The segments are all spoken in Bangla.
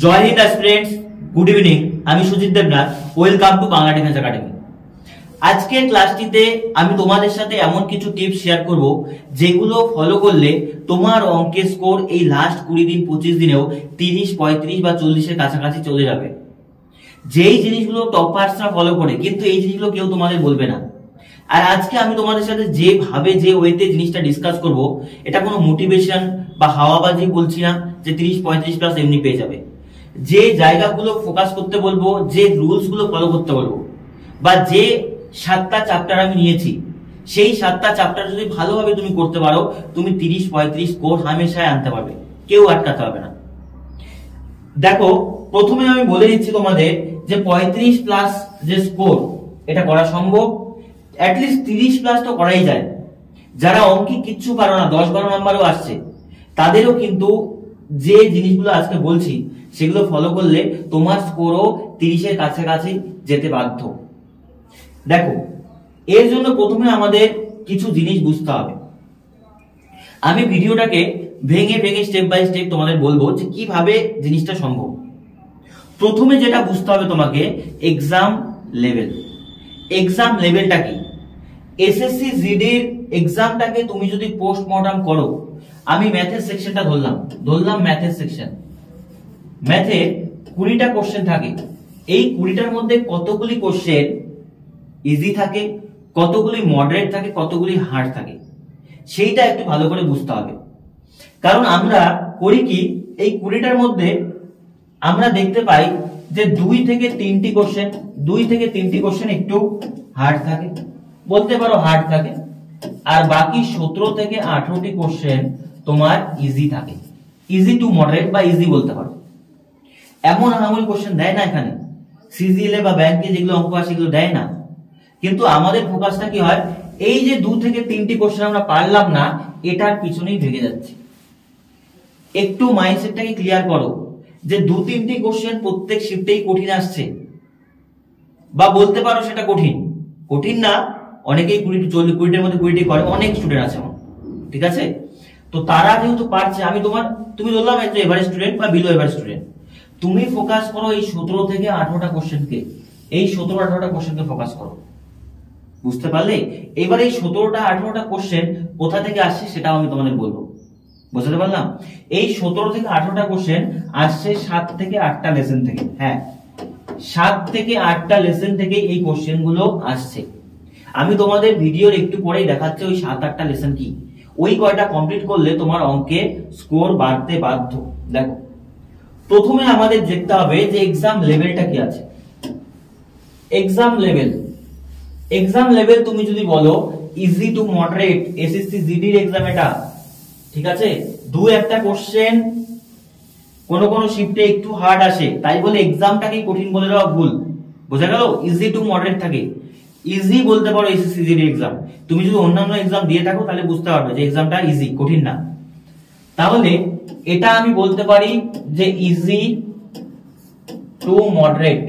জয় হিন্দ অ্যাসপিরেন্টস, গুড ইভিনিং। আমি Sujit Debnath, welcome to Bangla defence academy. আজকের ক্লাসটিতে আমি তোমাদের সাথে এমন কিছু টিপস শেয়ার করব যেগুলো ফলো করলে তোমার অঙ্কের স্কোর এই লাস্ট 20 দিন 25 দিনেও 30, 35 বা 40 এর কাছাকাছি চলে যাবে। যেই জিনিসগুলো টপার্সরা ফলো করে, কিন্তু এই জিনিসগুলো কেউ তোমাদের বলবে না। আর আজকে আমি তোমাদের সাথে যে ওয়েতে জিনিসটা ডিসকাস করব, এটা কোনো মোটিভেশন বা হাওয়াবাজি বলছি না যে 30-35 প্লাস এমনি পেয়ে যাবে। যে জায়গাগুলো ফোকাস করতে বলবো, যে রুলস গুলো ফলো করতে বলবো, বা যে 7টা চ্যাপ্টার আমি নিয়েছি, সেই 7টা চ্যাপ্টার যদি ভালোভাবে তুমি করতে পারো, তুমি 30-35 স্কোর হামেশাই আনতে পারবে, কেউ আটকাতে হবে না। দেখো, প্রথমে আমি বলে দিচ্ছি তোমাদের যে 35 প্লাস যে স্কোর, এটা করা সম্ভব। অ্যাটলিস্ট 30 প্লাস তো করাই যায়। যারা অঙ্কে কিচ্ছু পারো না, 10-12 নাম্বারও আসছে, তাদেরও কিন্তু যে জিনিসগুলো আজকে বলছি সেগুলো ফলো করলে তোমার স্কোরও 30 এর কাছাকাছি যেতে বাধ্য। দেখো, এর জন্য প্রথমে আমাদের কিছু জিনিস বুঝতে হবে। আমি ভিডিওটাকে ভেঙে ভেঙে স্টেপ বাই স্টেপ তোমাদের বলবো যে কিভাবে জিনিসটা সম্ভব। প্রথমে যেটা বুঝতে হবে তোমাকে, এক্সাম লেভেল। এক্সাম লেভেলটা কি? এসএসসি জিডির এক্সামটাকে তুমি যদি পোস্টমর্টম করো, আমি ম্যাথের সেকশনটা ধরলাম ম্যাথের সেকশন। ম্যাথে 20টা কোশ্চেন থাকে। এই 20টার মধ্যে কতগুলি কোশ্চেন ইজি থাকে, কতগুলি মডারেট থাকে, কতগুলি হার্ড থাকে, সেইটা একটু ভালো করে বুঝতে হবে। কারণ আমরা করি কি, এই 20টার মধ্যে আমরা দেখতে পাই যে 2 থেকে 3টি কোশ্চেন একটু হার্ড থাকে, বলতে পারো হার্ড থাকে, আর বাকি 17 থেকে 18টি কোশ্চেন তোমার ইজি থাকে। ইজি টু মডারেট বা ইজি বলতে পারো। এমন আহামরি কোশ্চেন দেয় না এখানে, সিজিএল বা ব্যাংকে যেগুলো অঙ্ক আসে সেগুলো দেয় না। কিন্তু আমাদের ফোকাসটা কি হয়, এই যে 2 থেকে 3টি কোশ্চেন আমরা পারলাম না, এটার পিছনেই ভেগে যাচ্ছে। একটু মাইন্ডসেটটাকে ক্লিয়ার করো যে 2-3টি কোশ্চেন প্রত্যেক শিফটেই কঠিন আসছে, বা বলতে পারো সেটা কঠিন না। অনেকেই 20টার মধ্যে 20টি করে, অনেক স্টুডেন্ট আছে আমার, ঠিক আছে? তো তারা যেহেতু পারছে, তুমি বললাম একটু এভারেজ স্টুডেন্ট বা বিলো এভারেজ স্টুডেন্ট, তুমি ফোকাস করো এই 17 থেকে 18টা কোশ্চেনকে, এই 17-18টা কোশ্চেনকে ফোকাস করো। বুঝতে পারলে? এবার এই 17-18টা কোশ্চেন কোথা থেকে আসছে সেটাও আমি তোমাদের বলবো। বুঝতে পারলাম? এই 17 থেকে 18টা কোশ্চেন আসছে 7 থেকে 8টা লেসন থেকে। হ্যাঁ, 7 থেকে 8টা লেসন থেকে এই কোশ্চেন গুলো আসছে। আমি তোমাদের ভিডিওর একটু পরেই দেখাচ্ছি ওই 7-8টা লেসন কি। ওই কয়টা কমপ্লিট করলে তোমার অঙ্কে স্কোর বাড়তে বাধ্য। দেখো, প্রথমে আমাদের দেখতে হবে যে এক্সাম লেভেলটা কি আছে। এক্সাম লেভেল তুমি যদি বলো ইজি টু মডারেট, এসএসসি জিডির এক্সাম এটা, ঠিক আছে? 2-1টা কোশ্চেন কোন শিফটে একটু হার্ড আসে, তাই বলে এক্সামটাকে কঠিন বলে দেওয়া ভুল। বোঝা গেল? ইজি টু মডারেট থাকে, ইজি বলতে পারো এসএসসি জিডি এক্সাম। তুমি যদি অন্যান্য এক্সাম দিয়ে থাকো তাহলে বুঝতে পারবে যে এক্সামটা ইজি, কঠিন না। তাহলে এটা আমি বলতে পারি যে ইজি টু মডারেট,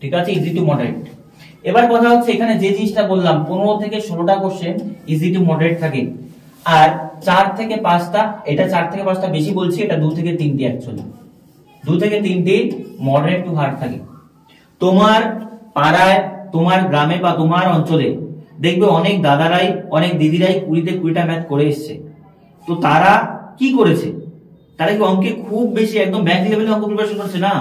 ঠিক আছে? Easy to moderate. এবার কথা হচ্ছে, এখানে যে জিনিসটা বললাম 15 থেকে 16টা কোশ্চেন ইজি টু মডারেট থাকে, আর 4 থেকে 5টা, এটা 4 থেকে 5টা বেশি বলছি, এটা 2 থেকে 3টি অ্যাকচুয়ালি 2 থেকে 3টি মডারেট টু হার্ড থাকে। তোমার পাড়ায়, তোমার গ্রামে বা তোমার অঞ্চলে দেখবে অনেক দাদারাই, অনেক দিদিরাই 20টা ম্যাথ করে এসছে। তো তারা কি করেছে? তারা কি অঙ্কে খুব বেশি একদম ব্যাংক লেভেলে অঙ্ক প্রিপারেশন করছে না,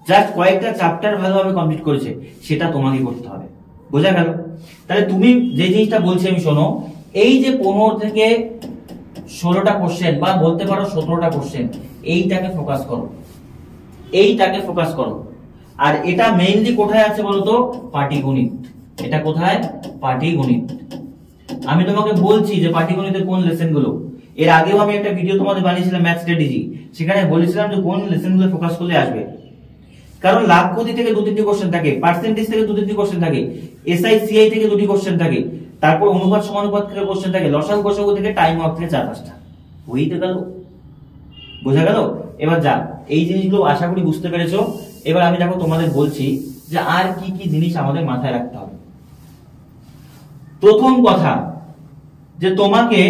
জাস্ট কয়েকটা চ্যাপ্টার ভালোভাবে কমপ্লিট করেছে। সেটা তোমাকে করতে হবে। বোঝা গেল? তাহলে তুমি যে জিনিসটা বলছি আমি শোনো, এই যে 15 থেকে 16টা কোশ্চেন বা বলতে পারো 17টা কোশ্চেন, এইটাকে ফোকাস করো। আর এটা মেইনলি কোথায় আছে বলতো? পাটিগণিত। এটা কোথায়? পাটিগণিত। আমি তোমাকে বলছি যে পাটিগণিতের কোন লেসন গুলো, এর আগেও আমি একটা ভিডিও তোমাদের বানিয়েছিলাম ম্যাথ স্ট্র্যাটেজি, সেখানে বলেছিলাম যে কোন লেসন গুলো ফোকাস করলে আসবে। কারণ লাভ ক্ষতি থেকে 2-3টি কোশ্চেন থাকে, পার্সেন্টেজ থেকে 2-3টি কোশ্চেন থাকে, এসআই সিআই থেকে 2টি কোশ্চেন থাকে, তারপর অনুপাত সমানুপাত থেকে কোশ্চেন থাকে, লসাগু গসাগু থেকে, টাইম ওয়ার্ক থেকে 4-5টা। হইতে গেল? বোঝা গেল? এবার যা, এই জিনিসগুলো আশা করি বুঝতে পেরেছো। এবার আমি দেখো তোমাদের বলছি যে আর কি কি জিনিস আমাদের মাথায় রাখতে হবে। প্রথম কথা, যে তোমাকে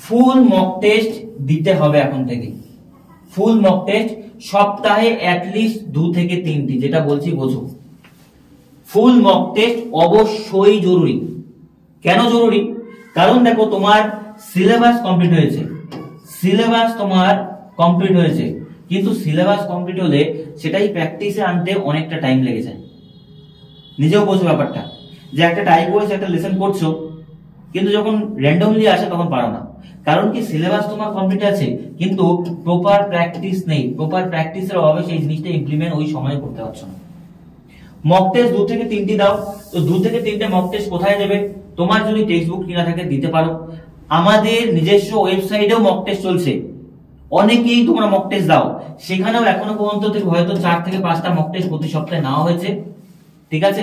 ফুল মক টেস্ট দিতে হবে এখন থেকে। ফুল মক টেস্ট সপ্তাহে অ্যাটলিস্ট 2 থেকে 3টি, যেটা বলছি বোঝো। ফুল মক টেস্ট অবশ্যই জরুরি। কেন জরুরি? কারণ দেখো তোমার সিলেবাস কমপ্লিট হয়েছে, কিন্তু সিলেবাস কমপ্লিট হলে সেটাই প্র্যাকটিসে আনতে অনেকটা টাইম লেগে যায়। নিজেও বোঝো ব্যাপারটা, যে একটা টাইপ ওয়াইজ একটা লেসন করছো, কিন্তু যখন র্যান্ডমলি আসে তখন পারো না। কারণ কি, সিলেবাস তোমার কমপ্লিট আছে কিন্তু প্রপার প্র্যাকটিস নেই। প্রপার প্র্যাকটিসের অভাবে সেই জিনিসটা ইমপ্লিমেন্ট ওই সময় করতে পারছো না। মক টেস্ট 2 থেকে 3টি দাও। তো 2 থেকে 3টে মক টেস্ট কোথায় দেবে? তোমার যদি টেক্সট বুক কিনা থাকে দিতে পারো। আমাদের নিজস্ব ওয়েবসাইটেও মক টেস্ট চলছে, অনেকেই তোমরা মক টেস্ট দাও, সেখানেও এখনো পর্যন্ত হয়তো 4 থেকে 5টা মক টেস্ট প্রতি সপ্তাহে নেওয়া হয়েছে। ঠিক আছে,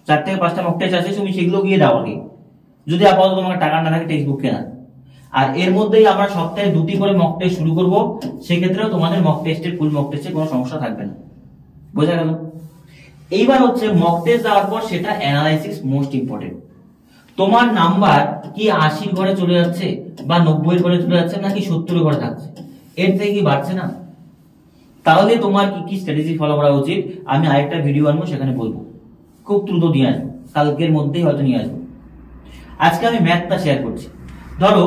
4 থেকে 5টা মক টেস্ট আছে, তুমি সেগুলো গিয়ে দাও আগে, যদি আপাতত তোমার টাকা না থাকে টেক্সট বুক কেনা। আর এর মধ্যেই আমরা সপ্তাহে 2টি করে মক টেস্ট শুরু করব, সেক্ষেত্রেও তোমাদের মক টেস্টের ফুল মক টেস্টে কোনো সমস্যা থাকবে না। বোঝা গেল? এইবার হচ্ছে মক টেস্ট দেওয়ার পর সেটা অ্যানালাইসিস মোস্ট ইম্পর্টেন্ট। তোমার নাম্বার কি 80 ঘরে চলে যাচ্ছে বা 90 ঘরে চলে যাচ্ছে নাকি 70 ঘরে থাকছে, এর থেকে কি বাড়ছে না? তাহলে তোমার কি কি স্ট্র্যাটেজি ফলো করা উচিত আমি আরেকটা ভিডিও আনবো, সেখানে বলবো, খুব দ্রুত নিয়ে আসবো, কালকের মধ্যেই হয়তো নিয়ে আসবো। আজকে আমি ম্যাথটা শেয়ার করছি। ধরো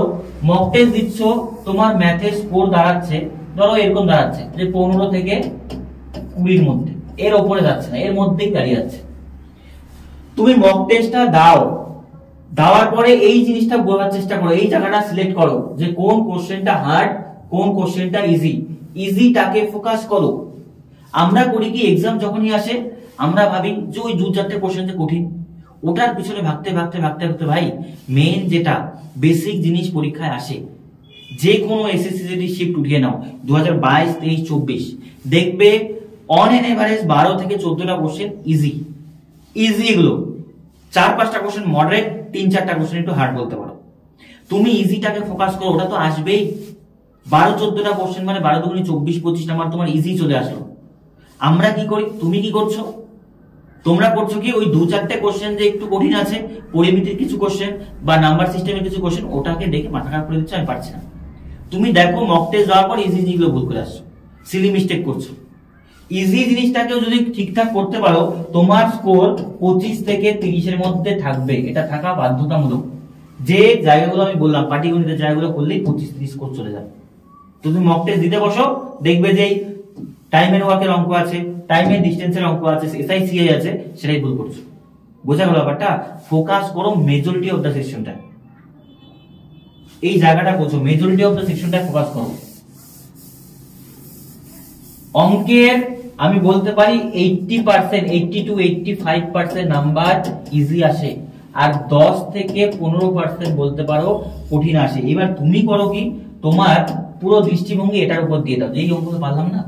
মক টেস্ট দিচ্ছ, তোমার ম্যাথের স্কোর দাঁড়াচ্ছে, ধরো এরকম দাঁড়াচ্ছে যে 15 থেকে 20-র মধ্যে, এর ওপরে যাচ্ছে না, এর মধ্যেই দাঁড়িয়ে যাচ্ছে। তুমি মক টেস্টটা দাও, দেওয়ার পরে এই জিনিসটা বোঝার চেষ্টা করো, এই জায়গাটা সিলেক্ট করো যে কোন কোশ্চেনটা হার্ড, কোন কোশ্চেনটা ইজি। ইজিটাকে ফোকাস করো। আমরা করি কি, এক্সাম যখনই আসে আমরা ভাবি যে ওই 2-4টে কোশ্চেন যে কঠিন, ওটার পিছনে ভাবতে ভাই মেইন যেটা বেসিক জিনিস পরীক্ষায় আসে, যে কোনো এসএসসি শিফট উঠিয়ে নাও 2022, 23, 24, দেখবে অন এন এভারেজ 12 থেকে 14টা কোশ্চেন ইজি। এগুলো 4-5টা কোশ্চেন মডারেট, 3-4টা কোশ্চেন একটু হার্ড বলতে পারো। তুমি ইজিটাকে ফোকাস করো, ওটা তো আসবেই। 12-14টা কোশ্চেন মানে 12 দুগুণে 24-25 নাম্বার তোমার ইজি চলে আসলো। আমরা কি করি, তুমি কি করছো, তোমরা করছো কি, ওই 2-4টে কোশ্চেন যে একটু কঠিন আছে, পরিমিতির কিছু কোশ্চেন বা নাম্বার সিস্টেমের কিছু কোশ্চেন, ওটাকে দেখে মাথা খারাপ করে দিচ্ছ, আমি পারছি না। তুমি দেখো মক টেস্ট দেওয়ার পর ইজি জিনিসগুলো ভুল করে আসছো, সিলি মিস্টেক করছো। ইজি জিনিসটাকেও যদি ঠিকঠাক করতে পারো, তোমার স্কোর 25 থেকে 30-এর মধ্যে থাকবে, এটা থাকা বাধ্যতামূলক। যে জায়গাগুলো আমি বললাম, পাটিগণিতের জায়গাগুলো করলেই 25-30 স্কোর চলে যাবে। তুমি মক টেস্ট দিতে বসো, দেখবে যে টাইম এন্ড ওয়ার্কের অঙ্ক আছে, টাইম এন্ড ডিস্টেন্সের অঙ্ক আছে, এসআইসিআই আছে, সেটাই ভুল করছো। বোঝা গেল ব্যাপারটা? ফোকাস করো মেজরিটি অফ দ্য সেকশনটা, এই জায়গাটা বোঝো, মেজরিটি অফ দ্য সেকশনটা ফোকাস করো। অঙ্কের আমি বলতে পারি 80%, 80 to 85% নাম্বার ইজি আসে, আর 10 থেকে 15% বলতে পারো কঠিন আসে। এবার তুমি করো কি, তোমার পুরো দৃষ্টিভঙ্গি এটার উপর দিয়ে দাও, এই অঙ্ক তো পারলাম না,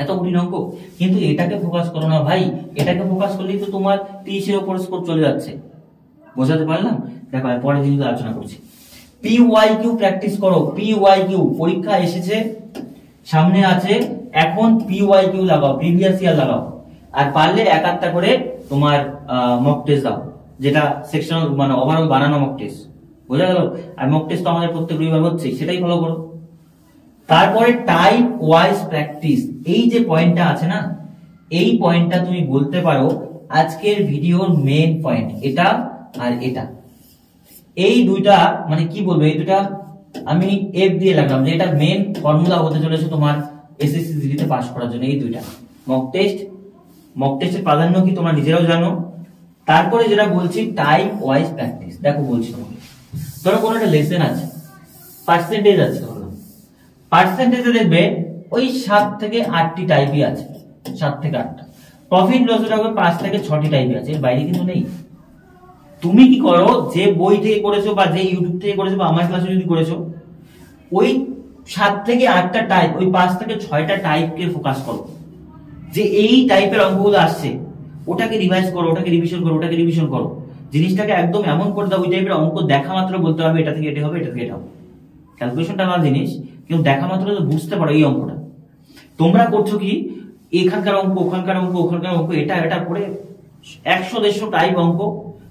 এত কঠিন অঙ্ক, কিন্তু এটাকে ফোকাস করো না ভাই। এটাকে ফোকাস করলেই তো তোমার 30-এর উপর স্কোর চলে যাচ্ছে। বোঝাতে পারলাম? দেখো পরের জিনিসগুলো আলোচনা করছি। PYQ প্র্যাকটিস করো। PYQ পরীক্ষা এসেছে, সামনে আছে, এখন PYQ লাগাও, প্রিভিয়াস ইয়ার লাগাও, আর পারলে 1-8টা করে তোমার মক টেস্ট দাও, যেটা সেকশনাল মানে ওভারঅল বানানো মক টেস্ট। বোঝা গেল? আর মক টেস্ট তো আমাদের প্রত্যেক রবিবার হচ্ছে, সেটাই ফলো করো। তারপরে টাইপ ওয়াইজ প্র্যাকটিস, এই যে পয়েন্টটা আছে না, এই পয়েন্টটা তুমি বলতে পারো আজকের ভিডিওর মেইন পয়েন্ট, এটা আর এটা, এই দুইটা মানে কি বলবো, এই দুইটা আমি এফ দিয়ে লাগলাম, যে এটা মেইন ফর্মুলা হতে চলেছে তোমার এসএসসি জিডিতে পাস করার জন্য। এই দুইটা মক টেস্টের প্রাধান্য কি তোমরা নিজেরাও জানো। তারপরে যেটা বলছি টাইপ ওয়াইজ প্র্যাকটিস, দেখো বলছি তোমাকে, ধরো কোনো একটা লেসন আছে, পার্সেন্টেজ আছে, পার্সেন্টেজে দেখবে ওই 7 থেকে 8টি টাইপই আছে, 7 থেকে 8টা। প্রফিট লস দেখবে 5 থেকে 6টি টাইপই আছে, এর বাইরে কিন্তু নেই। তুমি কি করো, যে বই থেকে করেছো বা যে ইউটিউব থেকে করেছো বা আমার ক্লাসে যদি করেছো, ওই 7 থেকে 8টা টাইপ, ওই 5 থেকে 6টা টাইপকে ফোকাস করো, যে এই টাইপের অঙ্কগুলো আসছে, ওটাকে রিভাইজ করো, ওটাকে রিভিশন করো। জিনিসটাকে একদম এমন করে দাও, ওই টাইপের অঙ্ক দেখা মাত্র বলতে পারবে এটা থেকে এটা হবে, এটা থেকে এটা হবে। ক্যালকুলেশনটা আলাদা জিনিস, কিন্তু দেখা মাত্র বুঝতে পারো এই অঙ্কটা। তোমরা করছো কি, এখানকার অঙ্ক, ওখানকার অঙ্ক, এটা করে 100-150 টাইপ অঙ্ক,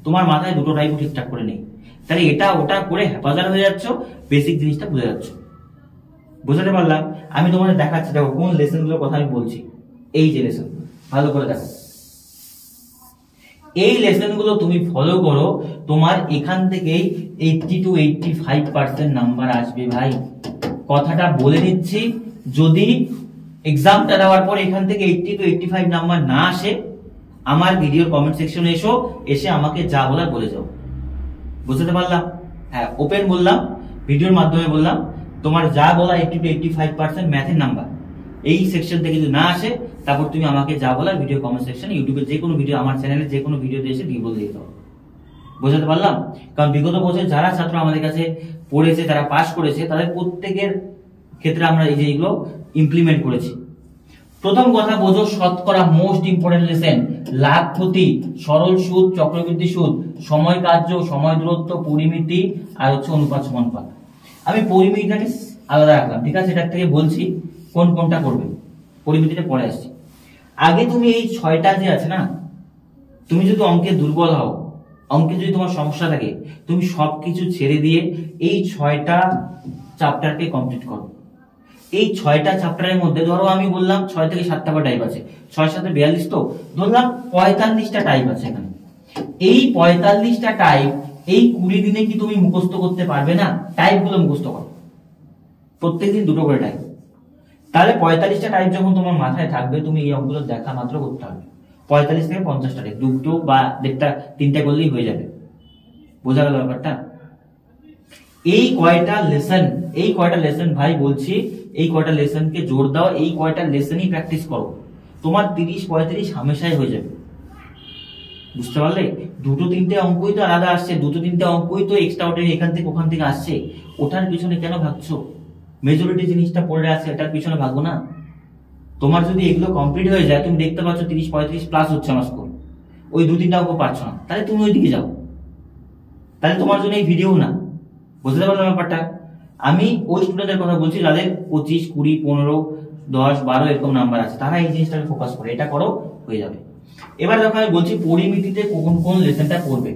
তোমার মাথায় 2টো টাইপ ঠিকঠাক করে নেই, তাহলে এটা ওটা করে হেফাজত হয়ে যাচ্ছ, বেসিক জিনিসটা বুঝে যাচ্ছ। বুঝতে পারলাম? আমি তোমাদের দেখাচ্ছি, দেখো কোন লেসন গুলোর কথা আমি বলছি। এই যে লেসন, ভালো করে দেখো, এই লেসন গুলো তুমি ফলো করো, তোমার এখান থেকেই 80 to 85% নাম্বার আসবে ভাই। কথাটা বলে দিচ্ছি, যদি এক্সামটা দেওয়ার পর এখান থেকে 80 to 85 নাম্বার না আসে, আমার ভিডিওর কমেন্ট সেকশনে এসে আমাকে যা বলার বলে যাও। বুঝতে পারলাম? হ্যাঁ, ওপেন বললাম, ভিডিওর মাধ্যমে বললাম, তোমার যা বলা 80 to 85% ম্যাথের নাম্বার এই সেকশন থেকে যদি না আসে, তারপর তুমি আমাকে যা বলার ভিডিও কমেন্ট সেকশনে, ইউটিউবে যে কোনো ভিডিও, আমার চ্যানেলে যে কোনো ভিডিওতে এসে দিয়ে বলে দিতে হবে। বুঝতে পারলাম? কারণ বিগত বছর যারা ছাত্র আমাদের কাছে পড়েছে, যারা পাস করেছে, তাদের প্রত্যেকের ক্ষেত্রে আমরা এই যে এগুলো ইমপ্লিমেন্ট করেছি। প্রথম কথা বোঝো, শতকরা মোস্ট ইম্পর্টেন্ট লেসন, লাভ ক্ষতি, সরল সুদ, চক্রবৃদ্ধি সুদ, সময় কার্য, সময় দূরত্ব, পরিমিতি, আর হচ্ছে অনুপাত সমানুপাত। আমি পরিমিতিটাকে আলাদা রাখলাম, ঠিক আছে? এটার থেকে বলছি কোনটা করবে, পরিমিতিটা পরে আসছি। আগে তুমি এই 6টা যে আছে না, তুমি যদি অঙ্কে দুর্বল হও, অঙ্কে যদি তোমার সমস্যা থাকে, তুমি সবকিছু ছেড়ে দিয়ে এই 6টা চ্যাপ্টারকে কমপ্লিট করো। এই 6টা চ্যাপ্টারের মধ্যে ধরো আমি বললাম 6 থেকে 7টা টাইপ আছে, 6 7 42, তো ধরলাম 45টা টাইপ আছে এখানে। এই 45টা টাইপ এই 20 দিনে কি তুমি মুখস্থ করতে পারবে না? টাইপ গুলো মুখস্থ করো, প্রত্যেকদিন 2টো করে টাইপ। তাহলে 45টা টাইপ যখন তোমার মাথায় থাকবে, তুমি এই অঙ্কগুলো দেখা মাত্র করতে হবে। 45 থেকে 50টা টাইপ, 2টো বা 1টা 3টা করলেই হয়ে যাবে। বোঝা গেল ব্যাপারটা? এই কয়টা লেসন ভাই বলছি, এই কয়টা লেসনকে জোর দাও, এই কয়টা লেসনই প্র্যাকটিস করো, তোমার 30-35 হামেশাই হয়ে যাবে। বুঝতে পারলে? 2-3টে অঙ্কই তো আলাদা আসছে, 2-3টে অঙ্কই তো এক্সট্রা অর্ডিনারি এখান থেকে ওখান থেকে আসছে। ওটার পিছনে কেন ভাবছো? মেজরিটি জিনিসটা পড়ে আছে, এটার পিছনে ভাবো না। তোমার যদি এগুলো কমপ্লিট হয়ে যায়, তুমি দেখতে পাচ্ছ 30-35 প্লাস হচ্ছে আমার স্কোর, ওই 2-3টা অঙ্ক পারছো না, তাহলে তুমি ওই দিকে যাও, তাহলে তোমার জন্য এই ভিডিও না। বুঝতে পারলাম ব্যাপারটা? আমি ওই স্টুডেন্টদের কথা বলছি যাদের 25, 20, 15, 10, 12 এরকম নাম্বার আছে, তারা এই জিনিসটাকে ফোকাস করে, এটা করো, হয়ে যাবে। এবার দেখো আমি বলছি পরিমিতিতে কোন লেসনটা পড়বে।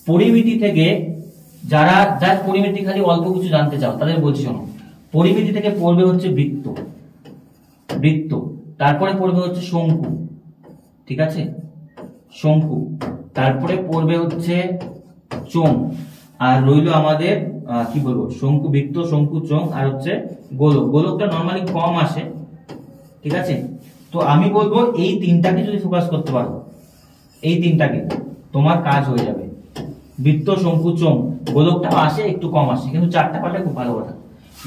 পরিমিতি থেকে যারা পরিমিতি খালি অল্প কিছু জানতে চাও, তাদের বলছি শোনো, পরিমিতি থেকে পড়বে হচ্ছে বৃত্ত, তারপরে পড়বে হচ্ছে শঙ্কু, ঠিক আছে? শঙ্কু, তারপরে পড়বে হচ্ছে চোঙ, আর রইল আমাদের কি বলবো, শঙ্কু, বৃত্ত, শঙ্কু, চোঙ, আর হচ্ছে গোলক। গোলকটা নর্মালি কম আসে, ঠিক আছে? তো আমি বলবো এই 3টাকে যদি ফোকাস করতে পারো, এই 3টাকে, তোমার কাজ হয়ে যাবে। বৃত্ত, শঙ্কু, চোঙ, গোলকটাও আসে, একটু কম আসে, কিন্তু 4টা পারলে খুব ভালো কথা।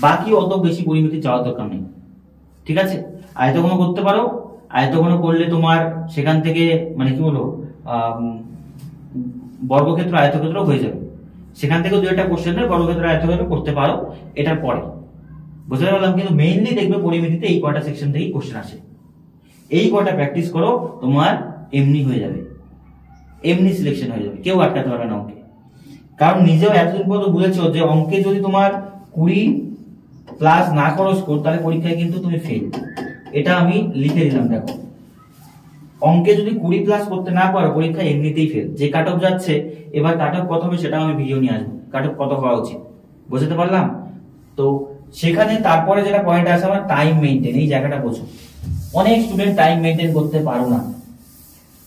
বাকি অত বেশি পরিমিতি যাওয়ার দরকার নেই, ঠিক আছে? আয়তঘন করতে পারো, আয়তঘন করলে তোমার সেখান থেকে মানে কি বলবো, বর্গক্ষেত্র, আয়তক্ষেত্র হয়ে যাবে। সেখান থেকে 2-একটা কোশ্চেন বর্গক্ষেত্র, আয়তক্ষেত্র করতে পারো এটার পরে। বুঝতে পারলাম? কিন্তু মেইনলি দেখবে পরিমিতিতে এই কয়টা সেকশন থেকেই কোশ্চেন আসে। এই কয়টা প্র্যাকটিস করো, তোমার এমনি হয়ে যাবে, এমনি সিলেকশন হয়ে যাবে, কেউ আটকাতে পারবে না অঙ্কে। কারণ নিজেও এতদিন পর্যন্ত বুঝেছো যে অঙ্কে যদি তোমার 20 প্লাস না করো স্কোর, তাহলে পরীক্ষায় কিন্তু তুমি ফেল। এটা আমি লিখে দিলাম, দেখো, অঙ্কে যদি 20 প্লাস করতে না পারো, পরীক্ষায় এমনিতেই ফেল। যে কাট অফ যাচ্ছে, এবার কাট অফ কত হবে সেটা আমি ভিডিও নিয়ে আসবো, কাট অফ কত হওয়া উচিত। বুঝতে পারলাম? তো সেখানে তারপরে যেটা পয়েন্ট আছে আমার, টাইম মেইনটেইন, এই জায়গাটা বোঝো। অনেক স্টুডেন্ট টাইম মেইনটেইন করতে পারো না।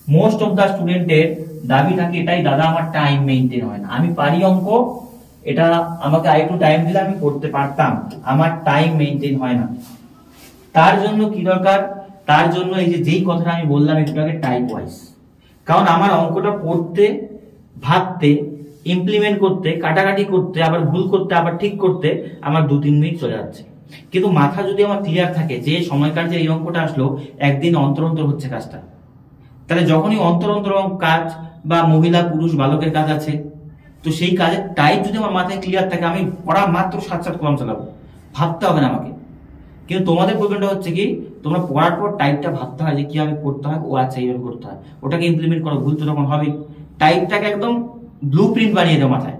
মোস্ট অফ দা স্টুডেন্টের দাবি থাকে এটাই, দাদা আমার টাইম মেইনটেইন হয় না, আমি পারি অঙ্ক, এটা আমাকে আরেকটু টাইম দিলে আমি করতে পারতাম, আমার টাইম মেইনটেইন হয় না। তার জন্য কি দরকার? তার জন্য এই যে যেই কথাটা আমি বললাম একটু আগে, টাইপ ওয়াইজ। কারণ আমার অঙ্কটা পড়তে, ভাবতে, ইমপ্লিমেন্ট করতে, কাটাকাটি করতে, আবার ভুল করতে, আবার ঠিক করতে আমার 2-3 মিনিট চলে যাচ্ছে। কিন্তু মাথা যদি আমার ক্লিয়ার থাকে যে সময়কার যে এই অঙ্কটা আসলো, একদিন অন্তর অন্তর হচ্ছে কাজটা, তাহলে যখনই অন্তর অন্তর কাজ বা মহিলা, পুরুষ, বালকের কাজ আছে, তো সেই কাজের টাইপ যদি আমার মাথায় ক্লিয়ার থাকে, আমি পড়া মাত্র 7 কলম চালাবো, ভাবতে হবে না আমাকে। কিন্তু তোমাদের প্রবলেমটা হচ্ছে কি, তোমরা পড়ার পর টাইপটা ভাবতে হয় যে কি আমি করতে হয়, ও আচ্ছা এইভাবে করতে হয়, ওটাকে ইমপ্লিমেন্ট করো। ভুল তো তখন হবে, টাইপটাকে একদম ব্লু প্রিন্ট বানিয়ে দাও মাথায়,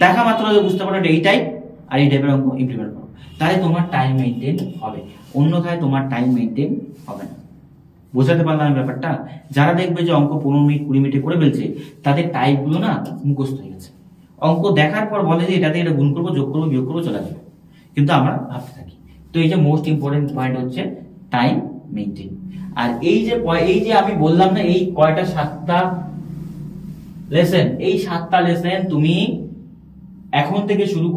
দেখা মাত্র বুঝতে পারো এই টাইপ আর এই টাইপের অঙ্ক ইমপ্লিমেন্ট করো, তাহলে তোমার টাইম মেইনটেইন হবে, অন্যথায় তোমার টাইম মেইনটেইন হবে না। বোঝাতে পারলাম ব্যাপারটা? যারা দেখবে যে অঙ্ক 15 মিনিট 20 মিনিটে করে ফেলছে, তাদের টাইপ গুলো না মুখস্থ হয়ে গেছে, অঙ্ক দেখার পর বলে যে এটাতে এটা গুণ করবো, যোগ করবো, বিয়োগ করবো, চলে যাবে, কিন্তু আমরা ভাবতে থাকি। তো এই যে মোস্ট ইম্পর্টেন্ট পয়েন্ট হচ্ছে টাইম মেনটেন। আর এই যে আমি বললাম না এই কয়টা 7টা লেসন, এই 7টা লেসন তুমি এখন থেকে শুরু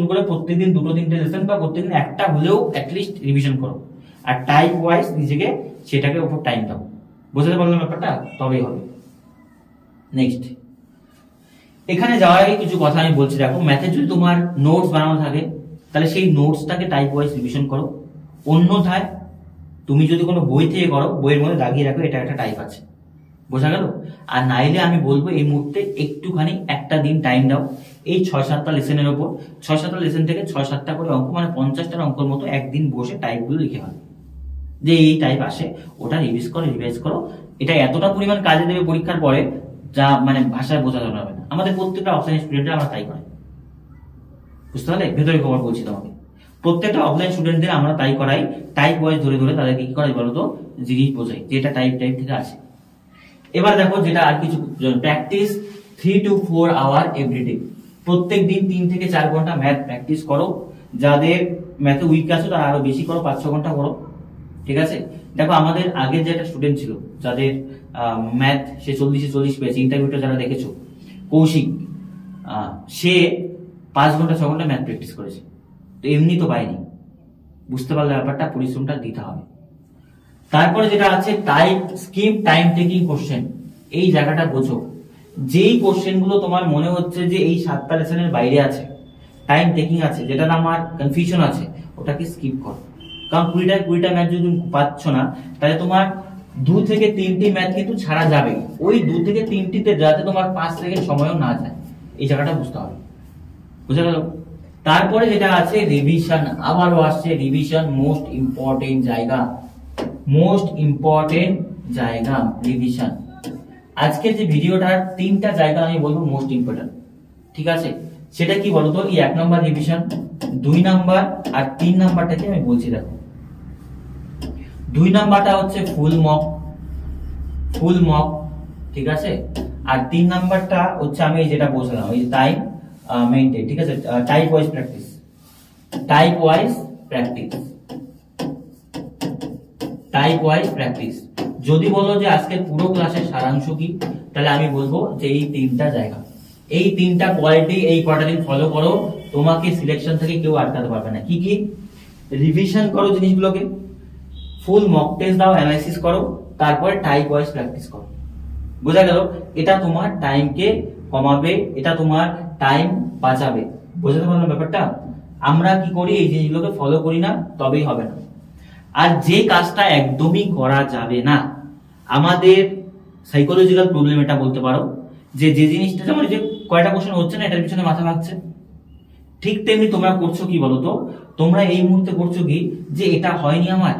করে প্রত্যেকদিন 2-3টে লেসন বা প্রত্যেকদিন একটা হলেও অ্যাটলিস্ট রিভিশন করো। আর টাইপ ওয়াইজ নিজেকে সেটাকে উপর টাইম দাও। বুঝতে পারলাম ব্যাপারটা? তবেই হবে। নেক্সট, এখানে যাওয়ার আগে কিছু কথা আমি বলছি। দেখো, ম্যাথে যদি তোমার নোটস বানানো থাকে তাহলে সেই নোটসটাকে টাইপ ওয়াইজ রিভিশন করো। অন্যথায় তুমি যদি কোনো বই থেকে করো, বইয়ের মধ্যে দাগিয়ে রাখো এটা একটা টাইপ আছে। বোঝা গেল? আর নাইলে আমি বলবো এই মুহূর্তে একটুখানি একটা দিন টাইম দাও এই 6-7টা লেসনের ওপর। 6-7টা লেসন থেকে 6-7টা করে অঙ্ক, মানে 50টার অঙ্কর মতো একদিন বসে টাইপগুলো লিখে ফেলো, যে এই টাইপ আসে, ওটা রিভাইজ করো। এটা এতটা পরিমাণ কাজে দেবে পরীক্ষার পরে যা মানে ভাষায় বোঝানো যাবে না। আমাদের প্রত্যেকটা অফলাইন স্টুডেন্টরা আমরা তাই করে, বুঝতে পারলে? ভেতরে খবর বলছি তোমাকে, প্রত্যেকটা অফলাইন স্টুডেন্টদের আমরা তাই করাই। টাইপ ওয়াইজ ধরে ধরে তাদেরকে কি করাই বলতো, জিনিস বোঝাই যেটা টাইপ থেকে আসে। এবার দেখো, যেটা আর কিছু, প্র্যাকটিস 3 to 4 আওয়ার এভরিডে। প্রত্যেক দিন 3 থেকে 4 ঘন্টা ম্যাথ প্র্যাকটিস করো। যাদের ম্যাথে উইক আছে তারা আরো বেশি করো, 5-6 ঘন্টা করো। ঠিক আছে? দেখো, আমাদের আগে যে একটা স্টুডেন্ট ছিল যাদের ম্যাথ সে 40-40 পেয়েছে, ইন্টারভিউটা যারা দেখেছো, কৌশিক, সে 5 ঘন্টা 6 ঘন্টা ম্যাথ প্র্যাকটিস করেছে। তো এমনি তো পায়নি, বুঝতে পারলে ব্যাপারটা? পরিশ্রমটা দিতে হবে। তারপরে যেটা আছে type skip time taking question, এই জায়গাটা বোঝো। যেই কোশ্চেন গুলো তোমার মনে হচ্ছে যে এই 7টা লেসনের বাইরে আছে, টাইম টেকিং আছে, যেটা আমার কনফিউশন আছে, ওটাকে স্কিপ করো। কারণ 20টা ম্যাথ যদি পাচ্ছ না, তাহলে তোমার 2 থেকে 3টি ম্যাথ কিন্তু ছাড়া যাবে। ওই 2 থেকে 3টিতে যাতে তোমার 5 সেকেন্ড সময়ও না যায়, এই জায়গাটা বুঝতে হবে। বুঝা গেল? তারপরে যেটা আছে রিভিশন, আবারও আসছে রিভিশন, মোস্ট ইম্পর্টেন্ট জায়গা রিভিশন। আজকের যে ভিডিওটার 3টা জায়গা আমি বলবো মোস্ট ইম্পর্টেন্ট। ঠিক আছে? সেটা কি বলতো? এই 1 নাম্বার রিভিশন, 2 নাম্বার আর 3 নাম্বারটাকে আমি বলছি। দেখো, 2 নাম্বারটা হচ্ছে ফুল মক, ঠিক আছে? আর 3 নাম্বারটা হচ্ছে আমি যেটা বলছিলাম, ওই টাইম মেইনটেইন। ঠিক আছে? Type wise practice. যদি বলো যে আজকে পুরো ক্লাসের সারাংশ কি, তাহলে আমি বলবো যে এই 3টা জায়গা, এই 3টা কোয়ালিটি এই কটা দিন ফলো করো, তোমাকে সিলেকশন থেকে কেউ আটকাতে পারবে না। কি কি? রিভিশন করো জিনিসগুলোকে, ফুল মক টেস্ট দাও, অ্যানালাইসিস করো, তারপরে টাইপ ওয়াইজ প্র্যাকটিস করো। বোঝা গেল? এটা তোমার টাইমকে কমাবে, এটা তোমার টাইম বাঁচাবে। বোঝাতে পারলাম ব্যাপারটা? আমরা কি করি, এই জিনিসগুলোকে ফলো করি না, তবেই হবে না। আর যে কাজটা একদমই করা যাবে না, আমাদের সাইকোলজিক্যাল প্রবলেম এটা বলতে পারো, যে জিনিসটা, যেমন যে কয়টা কোশ্চেন হচ্ছে না এটার পিছনে মাথা ভাগছে, ঠিক তেমনি তোমরা করছো কি বলতো, তোমরা এই মুহূর্তে করছো কি, যে এটা হয়নি আমার,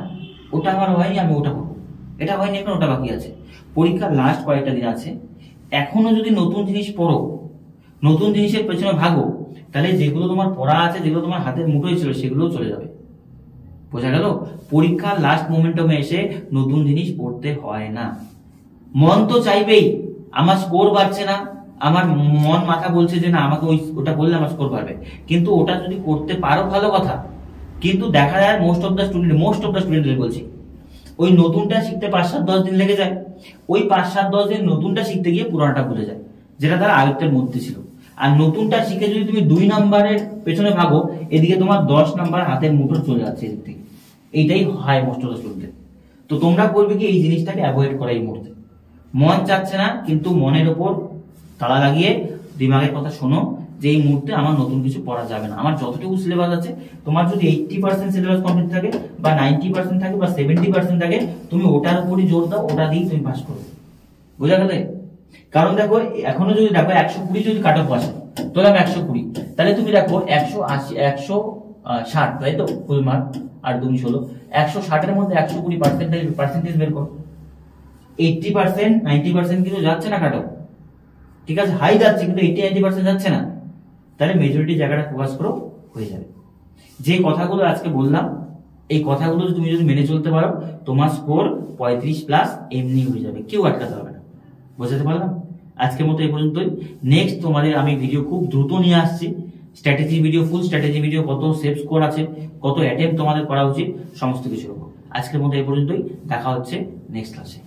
ওটা আমার হয়নি, আমি ওটা করবো, এটা হয়নি এখন ওটা বাকি আছে। পরীক্ষার লাস্ট কয়েকটা দিন আছে, এখনো যদি নতুন জিনিস পড়ো, নতুন জিনিসের পেছনে ভাগো, তাহলে যেগুলো তোমার পড়া আছে, যেগুলো তোমার হাতের মুঠোয় ছিল, সেগুলোও চলে যাবে। বোঝা গেল? পরীক্ষার লাস্ট মোমেন্টামে এসে নতুন জিনিস পড়তে হয় না। মন তো চাইবেই, আমার স্কোর বাড়ছে না, আমার মন মাথা বলছে যে না আমাকে ওটা বললে আমার স্কোর বাড়বে, কিন্তু ওটা যদি করতে পারো ভালো কথা। কিন্তু দেখা যায় মোস্ট অফ দ্য স্টুডেন্ট বলছি, ওই নতুনটা শিখতে 5-7-10 দিন লেগে যায়। ওই 5-7-10 দিন নতুনটা শিখতে গিয়ে পুরানোটা ভুলে যায়, যেটা তার আয়ত্তের মধ্যে ছিল। আর নতুনটা শিখে যদি তুমি 2 নাম্বারের পেছনে ভাগো, এদিকে তোমার 10 নাম্বার হাতের মুঠো চলে যাচ্ছে এদিক থেকে। এইটাই হয় মোস্ট অফ দ্য স্টুডেন্টের। তো তোমরা করবে কি, এই জিনিসটাকে অ্যাভয়েড করা এই মুহূর্তে। মন চাচ্ছে না, কিন্তু মনের ওপর তালা লাগিয়ে দিমাগের কথা শোনো, যে এই মুহূর্তে আমার নতুন কিছু পড়া যাবে না। আমার যতটুকু সিলেবাস আছে, তোমার যদি 80% সিলেবাস কমপ্লিট থাকে, বা 90% থাকে, বা 70% থাকে, তুমি ওটার উপরই জোর দাও, ওটা দিয়ে তুমি পাস করবে। বোঝা গেলে? কারণ দেখো, এখনো যদি দেখো 120 যদি কাট অফ আসে, ধরলাম 120, তাহলে তুমি দেখো 180 160, তাই তো ফুল মার্ক, আর তুমি 16, 160-এর মধ্যে 120 পার্সেন্টেজ বের করো। 80% 90% কিন্তু যাচ্ছে না কাট অফ, ঠিক আছে, হাই যাচ্ছে, কিন্তু 80-90% যাচ্ছে না। তাহলে মেজরিটি জায়গাটা ফোকাস করো, হয়ে যাবে। যে কথাগুলো আজকে বললাম, এই কথাগুলো তুমি যদি মেনে চলতে পারো, তোমার স্কোর 35+ এমনি হয়ে যাবে, কেউ আটকাতে হবে না। বুঝতে পারলাম? আজকের মতো এই পর্যন্তই। নেক্সট তোমাদের আমি ভিডিও খুব দ্রুত নিয়ে আসছি, স্ট্র্যাটেজি ভিডিও, ফুল স্ট্র্যাটেজি ভিডিও, কত সেভ স্কোর আছে, কত অ্যাটেম্প তোমাদের করা উচিত, সমস্ত কিছুর উপর। আজকের মতো এই পর্যন্তই, দেখা হচ্ছে নেক্সট ক্লাসে।